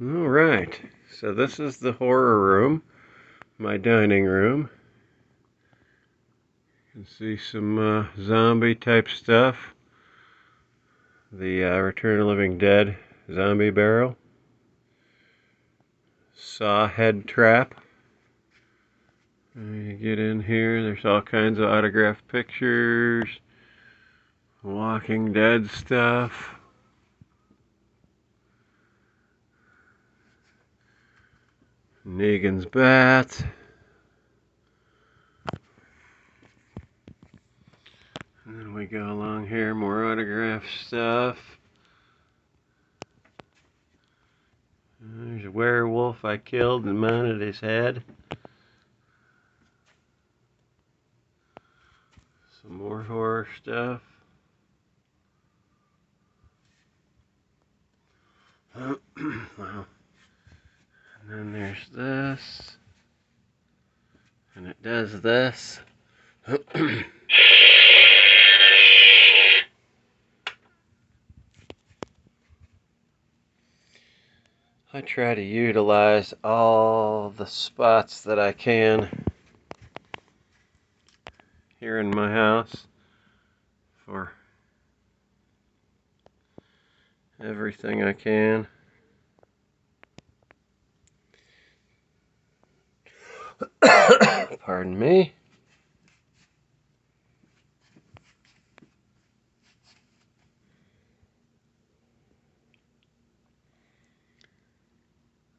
Alright, so this is the horror room, my dining room. You can see some zombie type stuff. The Return of the Living Dead zombie barrel. Saw head trap. You get in here, there's all kinds of autographed pictures, Walking Dead stuff. Negan's bat. And then we go along here, more autograph stuff. There's a werewolf I killed and mounted his head. Some more horror stuff. Wow. And then there's this. And it does this. I try to utilize all the spots that I can here in my house for everything I can. Pardon me.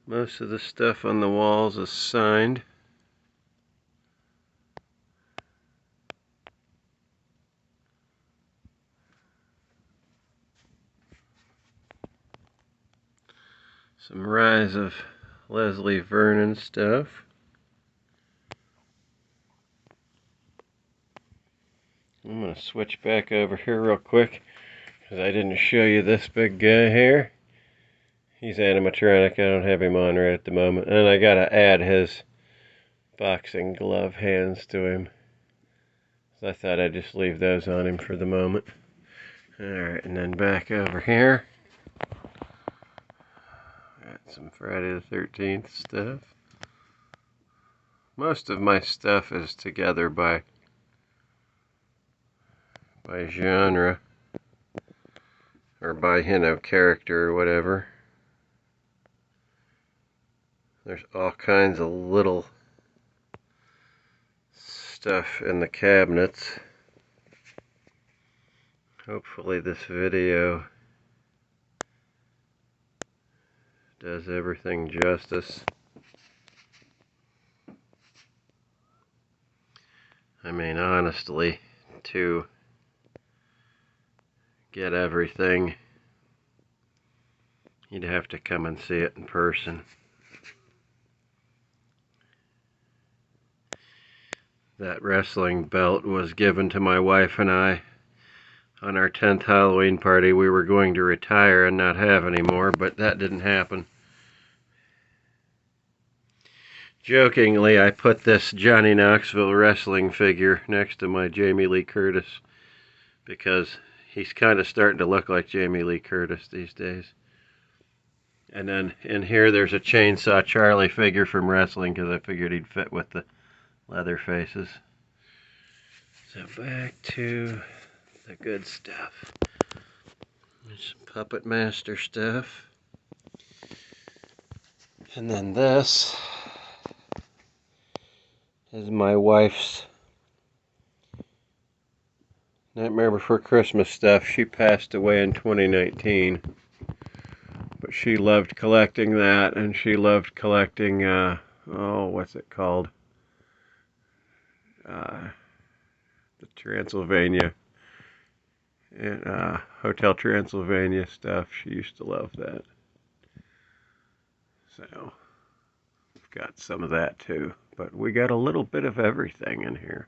Most of the stuff on the walls is signed. Some Rise of Leslie Vernon stuff. I'm going to switch back over here real quick because I didn't show you this big guy here. He's animatronic. I don't have him on right at the moment. And I got to add his boxing glove hands to him. So I thought I'd just leave those on him for the moment. Alright, and then back over here. Got some Friday the 13th stuff. Most of my stuff is together by genre. Or by, character or whatever. There's all kinds of little stuff in the cabinets. Hopefully this video does everything justice. I mean, honestly, to get everything, you'd have to come and see it in person. That wrestling belt was given to my wife and I on our 10th Halloween party. We were going to retire and not have any more, but that didn't happen. Jokingly, I put this Johnny Knoxville wrestling figure next to my Jamie Lee Curtis because he's kind of starting to look like Jamie Lee Curtis these days. And then in here there's a Chainsaw Charlie figure from wrestling because I figured he'd fit with the leather faces. So back to the good stuff. There's some Puppet Master stuff. And then this is my wife's Nightmare Before Christmas stuff. She passed away in 2019. But she loved collecting that, and she loved collecting, what's it called? The Transylvania, and Hotel Transylvania stuff. She used to love that. So, we've got some of that too. But we got a little bit of everything in here.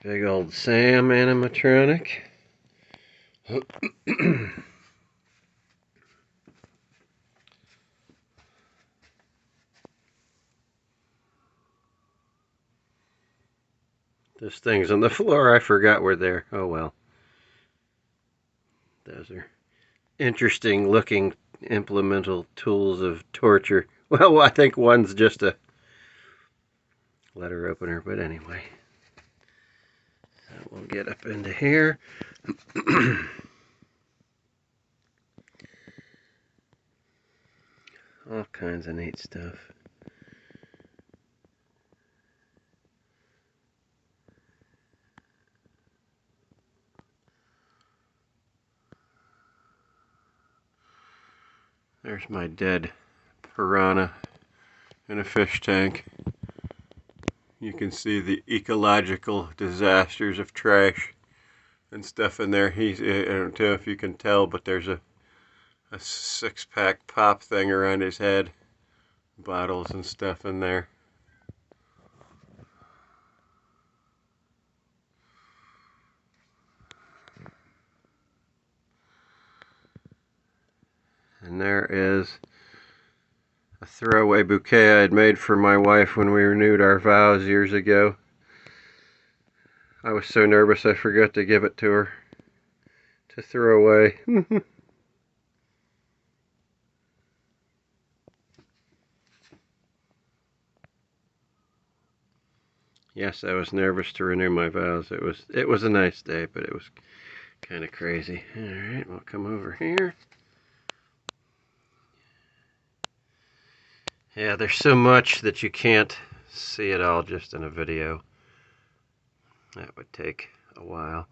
Big old Sam animatronic. Those things on the floor I forgot were there. Oh well. Those are interesting looking implemental tools of torture. Well, I think one's just a letter opener, but anyway. So we'll get up into here. All kinds of neat stuff. There's my dead piranha in a fish tank. You can see the ecological disasters of trash and stuff in there. I don't know if you can tell, but there's a six-pack pop thing around his head. Bottles and stuff in there. And there is a throwaway bouquet I had made for my wife when we renewed our vows years ago. I was so nervous I forgot to give it to her to throw away. Yes, I was nervous to renew my vows. It was a nice day, but it was kind of crazy. All right, we'll come over here. Yeah, there's so much that you can't see it all just in a video. That would take a while.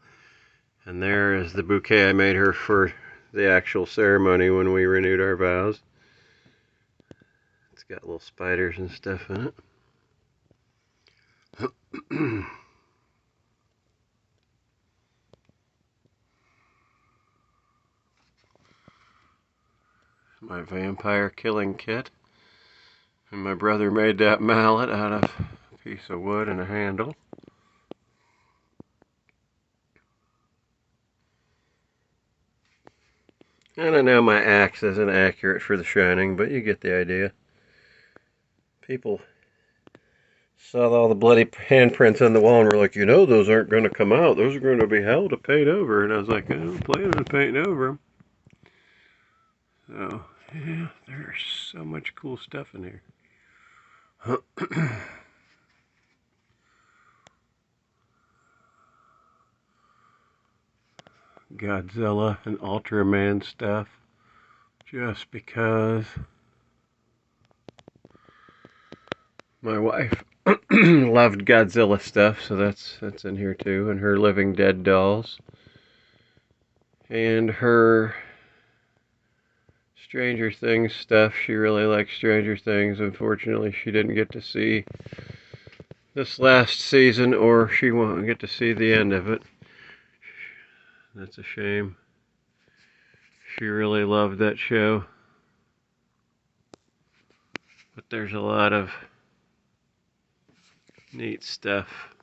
And there is the bouquet I made her for the actual ceremony when we renewed our vows. It's got little spiders and stuff in it. My vampire killing kit. And my brother made that mallet out of a piece of wood and a handle. And I know my axe isn't accurate for The Shining, but you get the idea. People saw all the bloody handprints on the wall and were like, you know, those aren't going to come out. Those are going to be hell to paint over. And I was like, I don't plan on painting over them. So, yeah, there's so much cool stuff in here. Godzilla and Ultraman stuff. Just because my wife loved Godzilla stuff, so that's in here too. And her Living Dead dolls. And her Stranger Things stuff. She really likes Stranger Things. Unfortunately, she didn't get to see this last season, or she won't get to see the end of it. That's a shame. She really loved that show. But there's a lot of neat stuff.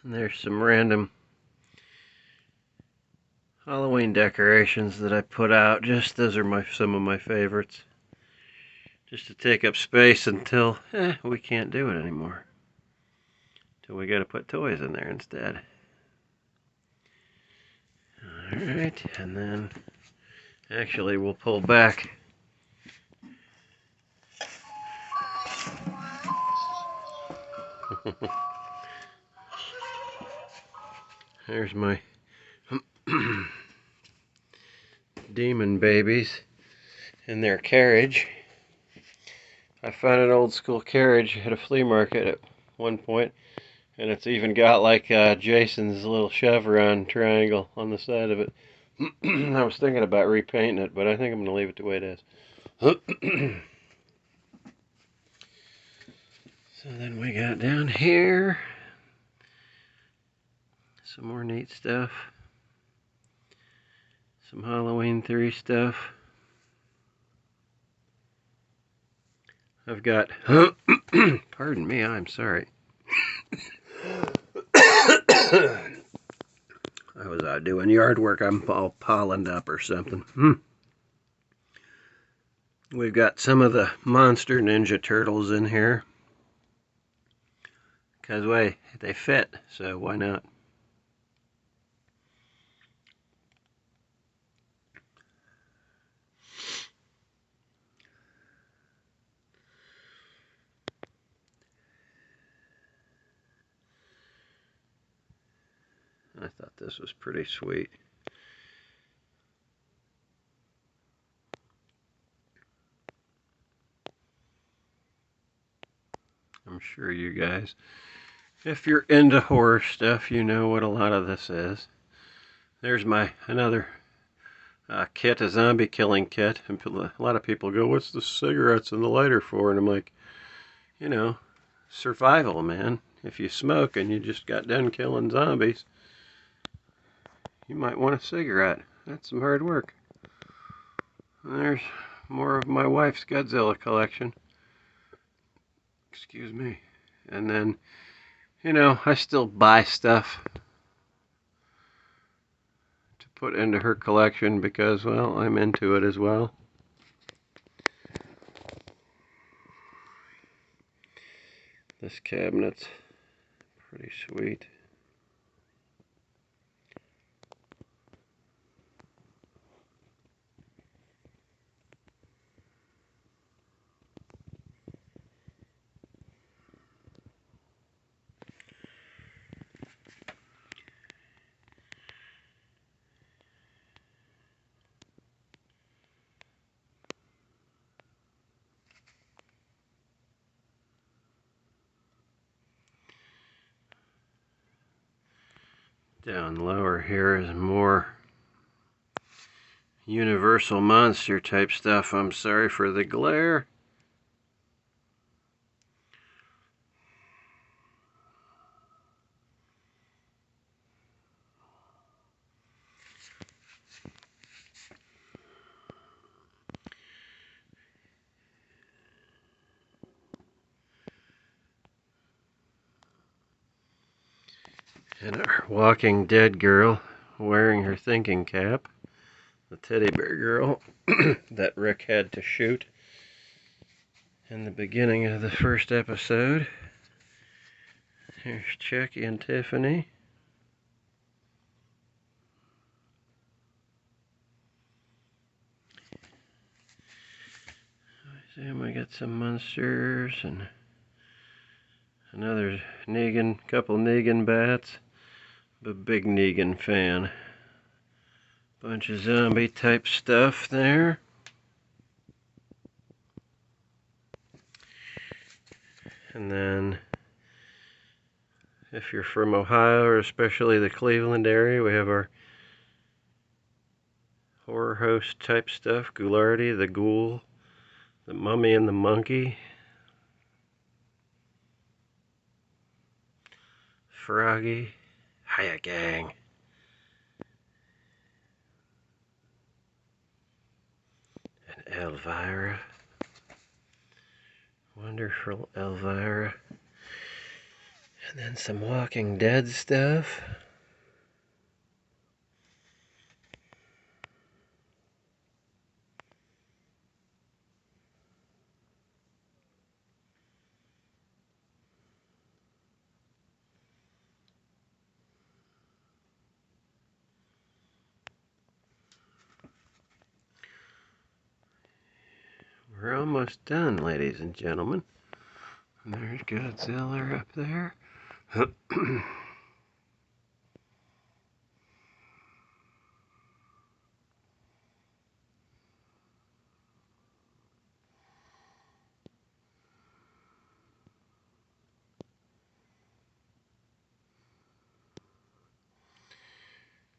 And there's some random Halloween decorations that I put out. Just those are some of my favorites. Just to take up space until we can't do it anymore. Until we got to put toys in there instead. Alright, and then actually we'll pull back. There's my demon babies in their carriage. I found an old school carriage at a flea market at one point, and it's even got like Jason's little chevron triangle on the side of it. I was thinking about repainting it, but I think I'm going to leave it the way it is. So then we got down here some more neat stuff. Some Halloween 3 stuff. I've got, pardon me, I'm sorry. I was out doing yard work. I'm all pollened up or something. We've got some of the monster Ninja Turtles in here. Because, wait, they fit, so why not? I thought this was pretty sweet. I'm sure you guys, if you're into horror stuff, you know what a lot of this is. There's my another kit, a zombie killing kit. And a lot of people go, what's the cigarettes and the lighter for? And I'm like, you know, survival, man. If you smoke and you just got done killing zombies, you might want a cigarette. That's some hard work. And there's more of my wife's Godzilla collection. Excuse me. And then, you know, I still buy stuff to put into her collection because, well, I'm into it as well. This cabinet's pretty sweet. Down lower here is more Universal Monster type stuff. I'm sorry for the glare. And our Walking Dead girl wearing her thinking cap. The teddy bear girl that Rick had to shoot in the beginning of the first episode. Here's Chucky and Tiffany. And we got some monsters and another Negan, couple Negan bats. I'm a big Negan fan. Bunch of zombie type stuff there. And then, if you're from Ohio, or especially the Cleveland area, we have our horror host type stuff. Bluelardi, the Ghoul, the Mummy and the Monkey, Froggy, hiya gang. And Elvira. Wonderful Elvira. And then some Walking Dead stuff. We're almost done, ladies and gentlemen. And there's Godzilla up there.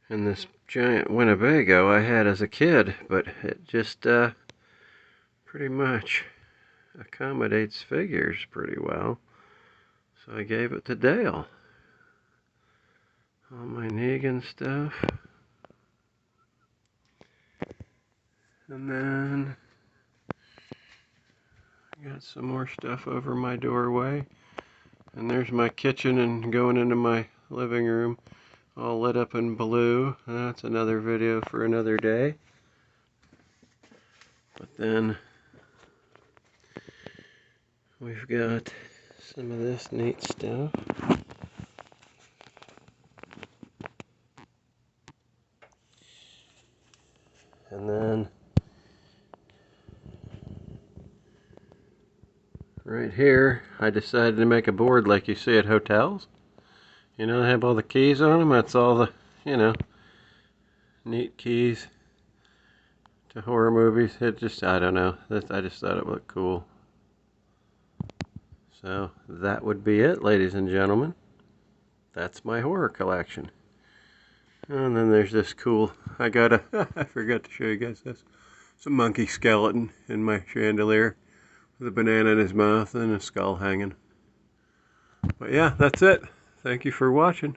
And this giant Winnebago I had as a kid, but it just pretty much accommodates figures pretty well. So I gave it to Dale. All my Negan stuff. And then I got some more stuff over my doorway. And there's my kitchen and going into my living room, all lit up in blue. That's another video for another day. But then We've got some of this neat stuff. And then right here, I decided to make a board like you see at hotels. You know, they have all the keys on them. That's all the, you know, neat keys to horror movies. It just, I don't know. I just thought it looked cool. So that would be it, ladies and gentlemen. That's my horror collection. And then there's this cool, I forgot to show you guys this. It's a monkey skeleton in my chandelier with a banana in his mouth and a skull hanging. But yeah, that's it. Thank you for watching.